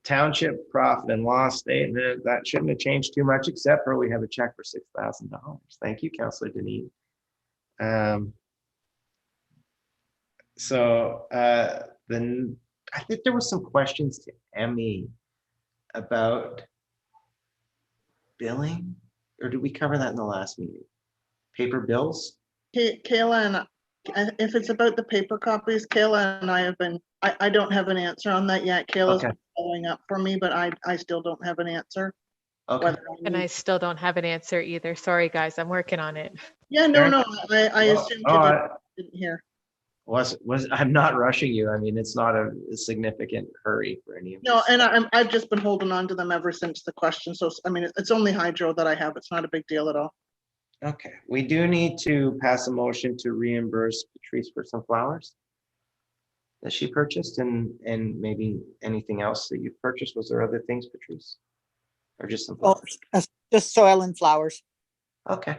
Township profit and loss statement, that shouldn't have changed too much, except for we have a check for $6,000. Thank you, Councillor Deneen. Then I think there was some questions to Emmy about billing, or did we cover that in the last meeting? Paper bills? Kayla and if it's about the paper copies, Kayla and I have been, I don't have an answer on that yet. Kayla's Okay. following up for me, but I still don't have an answer. Okay. Whether And I still don't have an answer either. Sorry, guys, I'm working on it. Yeah, no, I Well, assumed oh, you didn't hear. I'm not rushing you. I mean, it's not a significant hurry for any of No, this. and I've just been holding on to them ever since the question. So, I mean, it's only hydro that I have. It's not a big deal at all. Okay, we do need to pass a motion to reimburse Patrice for some flowers that she purchased, and maybe anything else that you purchased. Was there other things, Patrice? Or just some Oh, flowers? just soil and flowers. Okay,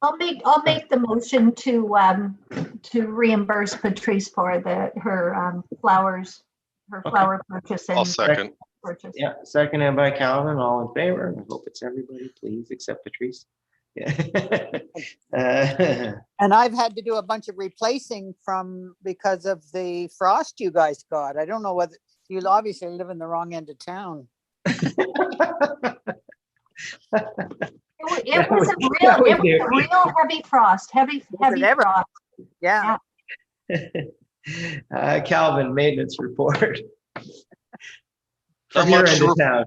I'll make the motion to reimburse Patrice for her flowers, her Okay. flower purchase I'll and second. purchase. yeah, seconded by Calvin, all in favor. I hope it's everybody, please, except Patrice. Yeah. And I've had to do a bunch of replacing because of the frost you guys got. I don't know whether you obviously live in the wrong end of town. It was a real heavy frost, heavy ever? frost. Yeah. Calvin, maintenance report. Not From your much end to of town.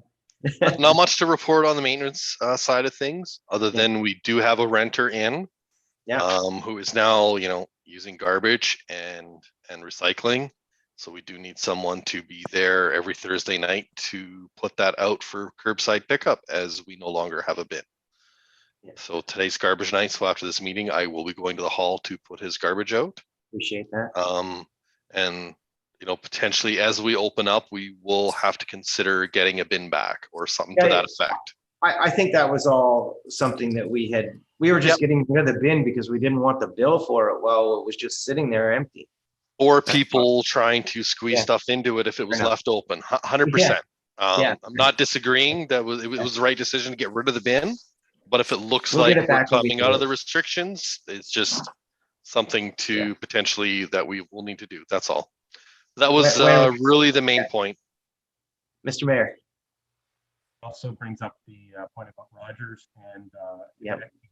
Not much to report on the maintenance side of things, other than we do have a renter in, who is now, using garbage and recycling. So we do need someone to be there every Thursday night to put that out for curbside pickup, as we no longer have a bin. So today's garbage night. So after this meeting, I will be going to the hall to put his garbage out. Appreciate that. And potentially as we open up, we will have to consider getting a bin back or something to that effect. I think that was all something that we were just getting rid of the bin because we didn't want the bill for it while it was just sitting there empty. Or people trying to squeeze stuff into it if it was left open. 100%. I'm not disagreeing that it was the right decision to get rid of the bin, but if it looks like we're coming out of the restrictions, it's just something to potentially that we will need to do. That's all. That was really the main point. Mr. Mayor. Also brings up the point about Rogers and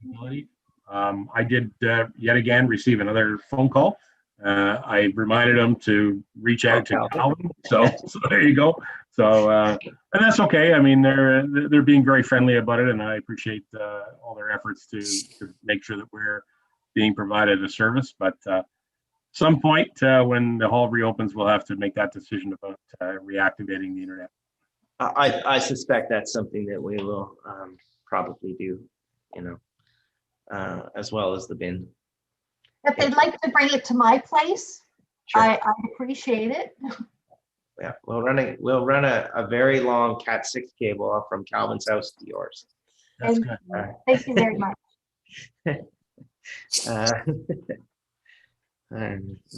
capability. I did yet again receive another phone call I reminded them to reach out to Calvin. So there you go. So, and that's okay. I mean, they're being very friendly about it, and I appreciate all their efforts to make sure that we're being provided a service. But some point when the hall reopens, we'll have to make that decision about reactivating the internet. I suspect that's something that we will probably do, as well as the bin. If they'd like to bring it to my place, Sure. I'd appreciate it. Yeah, we'll run a very long Cat6 cable up from Calvin's house to yours. That's And good. thank you very much.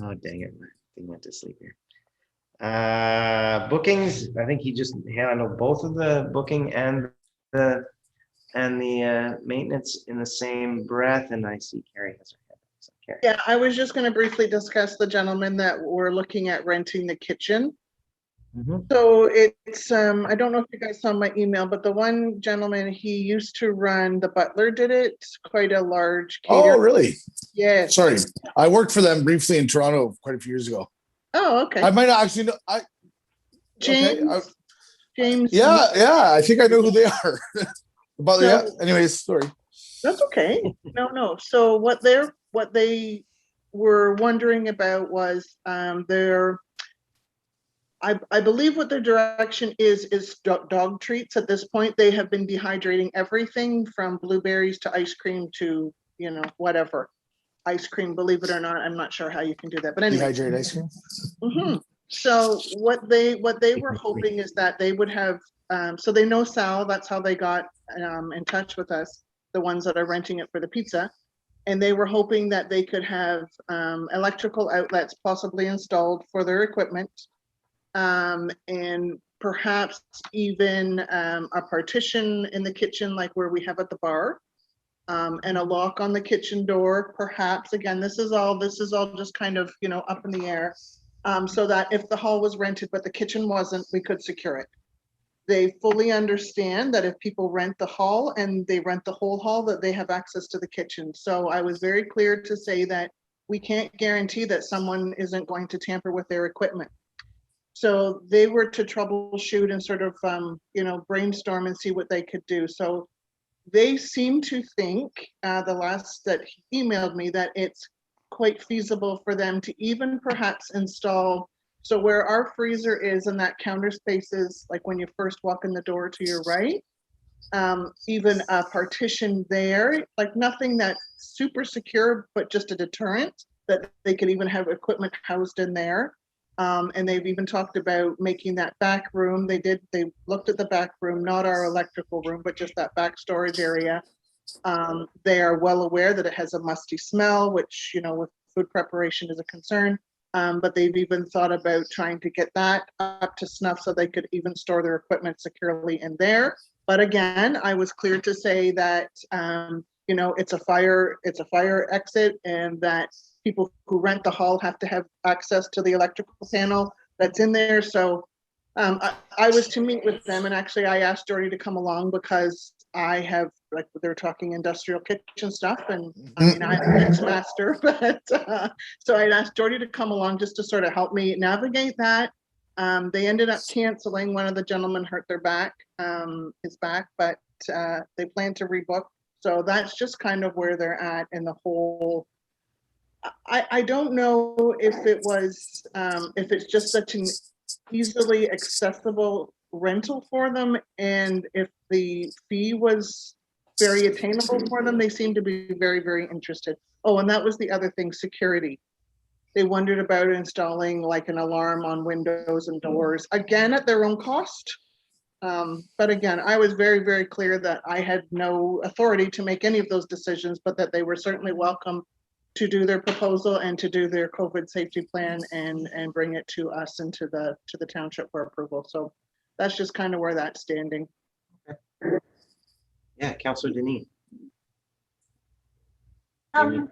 Oh dang it! I went to sleep here. Bookings. I think he just handled both of the booking and the maintenance in the same breath. And I see Carrie has her hand up. So, Carrie. Yeah, I was just going to briefly discuss the gentleman that we're looking at renting the kitchen. Mhm. So it's, I don't know if you guys saw my email, but the one gentleman, he used to run, the butler did it. It's quite a large Oh, caterer. really? Yes. Sorry. I worked for them briefly in Toronto quite a few years ago. Oh, okay. I might not actually know. James, okay, James. yeah. I think I know who they are. But So- yeah, anyways, sorry. That's okay. No. So what they were wondering about was I believe what their direction is dog treats. At this point, they have been dehydrating everything from blueberries to ice cream to, whatever. Ice cream, believe it or not, I'm not sure how you can do that. But anyway. Dehydrated ice cream? Mm-hmm. So what they were hoping is that they would have, so they know Sal, that's how they got in touch with us, the ones that are renting it for the pizza. And they were hoping that they could have electrical outlets possibly installed for their equipment. And perhaps even a partition in the kitchen, like where we have at the bar, and a lock on the kitchen door, perhaps. Again, this is all just kind of, up in the air, so that if the hall was rented, but the kitchen wasn't, we could secure it. They fully understand that if people rent the hall and they rent the whole hall, that they have access to the kitchen. So I was very clear to say that we can't guarantee that someone isn't going to tamper with their equipment. So they were to troubleshoot and sort of, brainstorm and see what they could do. So they seem to think, the last that he emailed me, that it's quite feasible for them to even perhaps install, so where our freezer is and that counter space is, like when you first walk in the door to your right, even a partition there, like nothing that's super secure, but just a deterrent that they could even have equipment housed in there. And they've even talked about making that back room. They looked at the back room, not our electrical room, but just that back storage area. They are well aware that it has a musty smell, which, with food preparation is a concern. But they've even thought about trying to get that up to snuff so they could even store their equipment securely in there. But again, I was clear to say that, it's a fire exit, and that people who rent the hall have to have access to the electrical panel that's in there. So I was to meet with them, and actually I asked Jordy to come along because I have, like, they're talking industrial kitchen stuff, and I mean, I'm a mix master, but so I asked Jordy to come along just to sort of help me navigate that. They ended up canceling. One of the gentlemen hurt their back, his back, but they plan to rebook. So that's just kind of where they're at in the whole. I don't know if it was, if it's just such an easily accessible rental for them, and if the fee was very attainable for them. They seem to be very, very interested. Oh, and that was the other thing, security. They wondered about installing like an alarm on windows and doors, again, at their own cost. But again, I was very, very clear that I had no authority to make any of those decisions, but that they were certainly welcome to do their proposal and to do their COVID safety plan and bring it to us and to the township for approval. So that's just kind of where that's standing. Yeah, Councillor Denis. The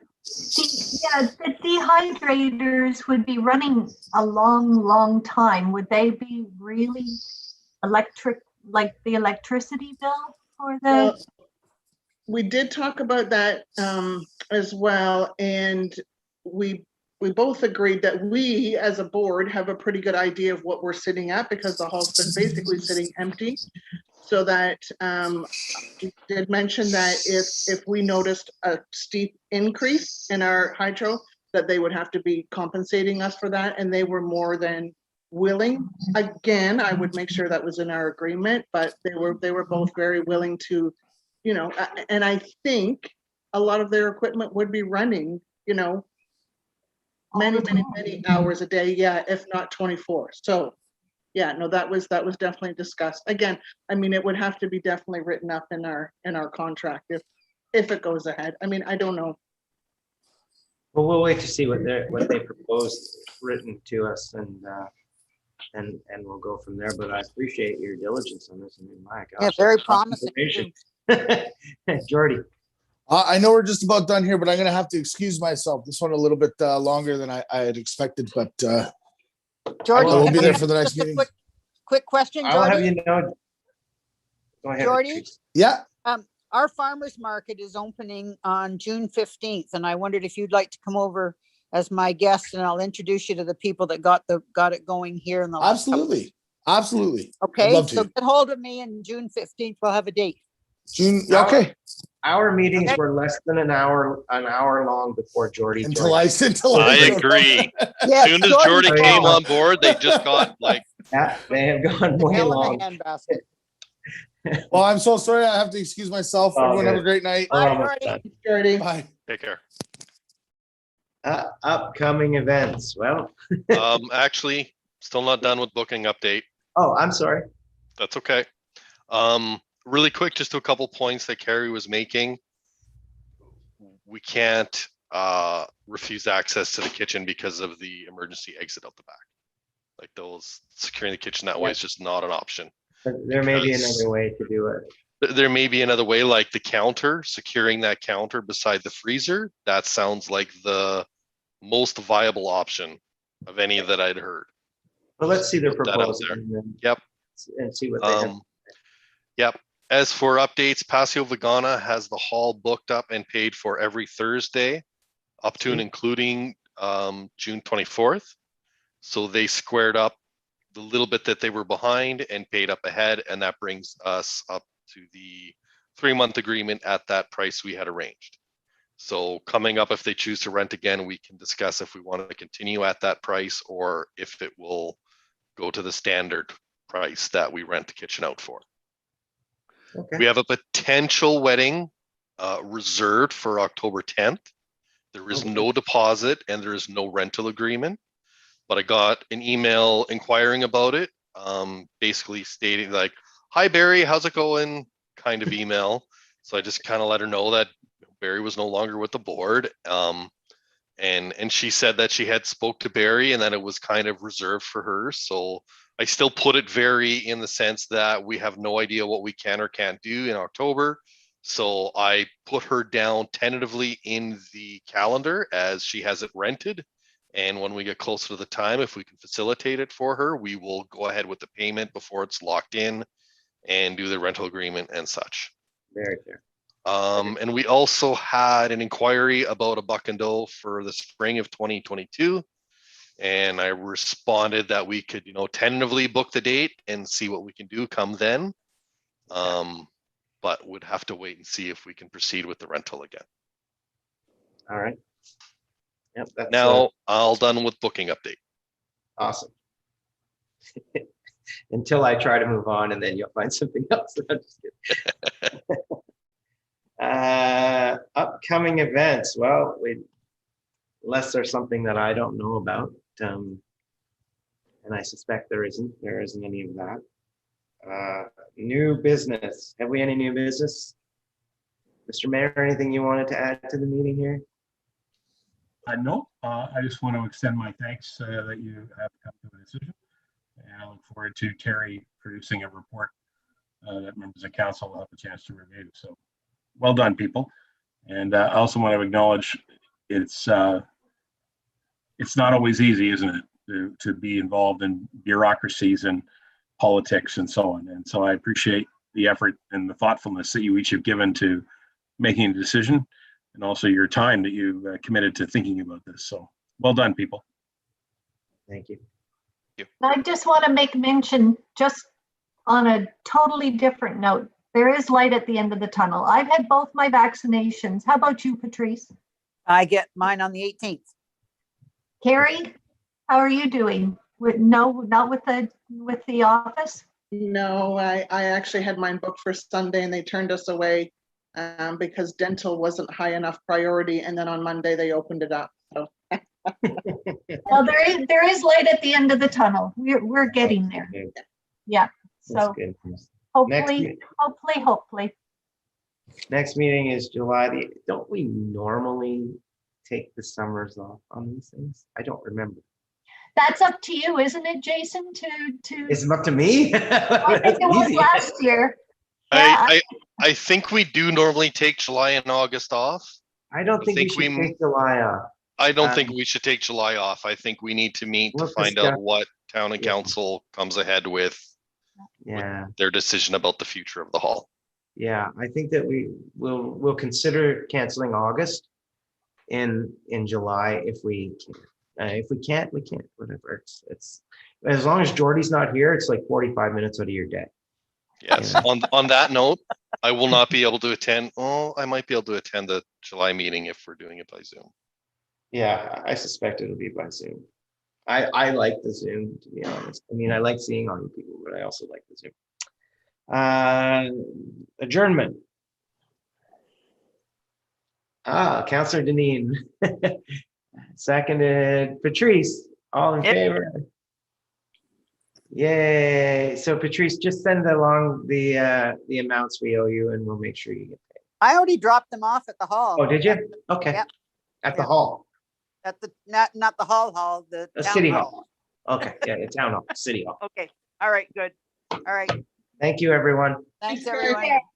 dehydrators would be running a long time. Would they be really electric, like the electricity bill for the? Well, we did talk about that as well, and we both agreed that we as a board have a pretty good idea of what we're sitting at because the hall's been basically sitting empty. So that we did mention that if we noticed a steep increase in our hydro, that they would have to be compensating us for that, and they were more than willing. Again, I would make sure that was in our agreement, but they were both very willing to, you know, and I think a lot of their equipment would be running, you know, many hours a day, yeah, if not 24. So yeah, no, that was definitely discussed. Again, I mean, it would have to be definitely written up in our contract if it goes ahead. I mean, I don't know. Well, we'll wait to see what they proposed written to us, and we'll go from there. But I appreciate your diligence on this. I mean, my gosh. Yeah, very promising. Jordy. I know we're just about done here, but I'm going to have to excuse myself. This one a little bit longer than I had expected, but Jordy, I will can be I there ask for the next just a meeting. quick question, I'll have Jordy? you know. Go ahead. Jordy? Yeah. Our farmers market is opening on June 15th, and I wondered if you'd like to come over as my guest, and I'll introduce you to the people that got it going here in the last couple- Absolutely. Absolutely. I'd Okay, love so to. get hold of me, and June 15th, we'll have a date. June. Okay. Our meetings Okay. were less than an hour long before Jordy. Until I joined. I showed up. agree. Yes, As soon as Jordy Jordy Jordy. came on board, they just got like, Yeah, they have gone way Hell in long. a handbasket. Well, I'm so sorry. I have to excuse myself. All Everyone have a good. great night. We're Bye, almost Jordy. done. Jordy. Bye. take care. Upcoming events. Well, Actually, still not done with booking update. oh, I'm sorry. That's okay. Really quick, just to a couple points that Carrie was making. We can't refuse access to the kitchen because of the emergency exit out the back. Like those securing the kitchen that way is just not an option. But there may be Because- another way to do it. There may be another way, like the counter, securing that counter beside the freezer. That sounds like the most viable option of any that I'd heard. Well, let's see their Put that out proposal there. and then Yep. and see what they have. Yep. As for updates, Paseo Vegana has the hall booked up and paid for every Thursday, up to and including June 24th. So they squared up the little bit that they were behind and paid up ahead, and that brings us up to the 3-month agreement at that price we had arranged. So coming up, if they choose to rent again, we can discuss if we want to continue at that price or if it will go to the standard price that we rent the kitchen out for. Okay. We have a potential wedding reserved for October 10th. There is no deposit and there is no rental agreement, but I got an email inquiring about it, basically stating like, "Hi Barry, how's it going?" kind of email. So I just kind of let her know that Barry was no longer with the board. And she said that she had spoke to Barry and that it was kind of reserved for her. So I still put it very in the sense that we have no idea what we can or can't do in October. So I put her down tentatively in the calendar as she has it rented. And when we get closer to the time, if we can facilitate it for her, we will go ahead with the payment before it's locked in and do the rental agreement and such. Very fair. And we also had an inquiry about a buck and doe for the spring of 2022. And I responded that we could, tentatively book the date and see what we can do come then. But would have to wait and see if we can proceed with the rental again. All right. Yep. That's Now, all done with booking update. awesome. Until I try to move on, and then you'll find something else. I'm just kidding. Upcoming events. Well, unless there's something that I don't know about, and I suspect there isn't any of that. New business. Have we any new business? Mr. Mayor, anything you wanted to add to the meeting here? No, I just want to extend my thanks that you have come to a decision. And I look forward to Terry producing a report that members of council will have a chance to review. So well done, people. And I also want to acknowledge it's not always easy, isn't it, to be involved in bureaucracies and politics and so on. And so I appreciate the effort and the thoughtfulness that you each have given to making a decision, and also your time that you committed to thinking about this. So well done, people. Thank you. I just want to make mention, just on a totally different note, there is light at the end of the tunnel. I've had both my vaccinations. How about you, Patrice? I get mine on the 18th. Carrie, how are you doing? Not with the office? No, I actually had mine booked for Sunday and they turned us away because dental wasn't high enough priority. And then on Monday, they opened it up. So Well, there is light at the end of the tunnel. We're getting there. Yeah. That's So good. hopefully. Next meeting is July. Don't we normally take the summers off on these things? I don't remember. That's up to you, isn't it, Jason? It's up to me. I think it was last year. I think we do normally take July and August off. I don't think we should take July off. I don't think we should take July off. I think we need to meet to find out what town and council comes ahead with their decision about the future of the hall. Yeah, I think that we'll consider canceling August in July if we can. If we can't, we can't. Whatever. It's as long as Jordy's not here, it's like 45 minutes out of your day. Yes. On that note, I will not be able to attend. Oh, I might be able to attend the July meeting if we're doing it by Zoom. Yeah, I suspect it'll be by Zoom. I like the Zoom, to be honest. I mean, I like seeing all the people, but I also like the Zoom. Adjournment. Councillor Deneen. Seconded. Patrice, all in favor? Yay. So Patrice, just send along the amounts we owe you and we'll make sure you get paid. I already dropped them off at the hall. Oh, did you? Okay. Yep. At the hall. At the not the hall, the town city hall. Okay, yeah, the town hall, city hall. Okay. All right, good. All right. Thank you, everyone. Thanks, Thanks, everyone.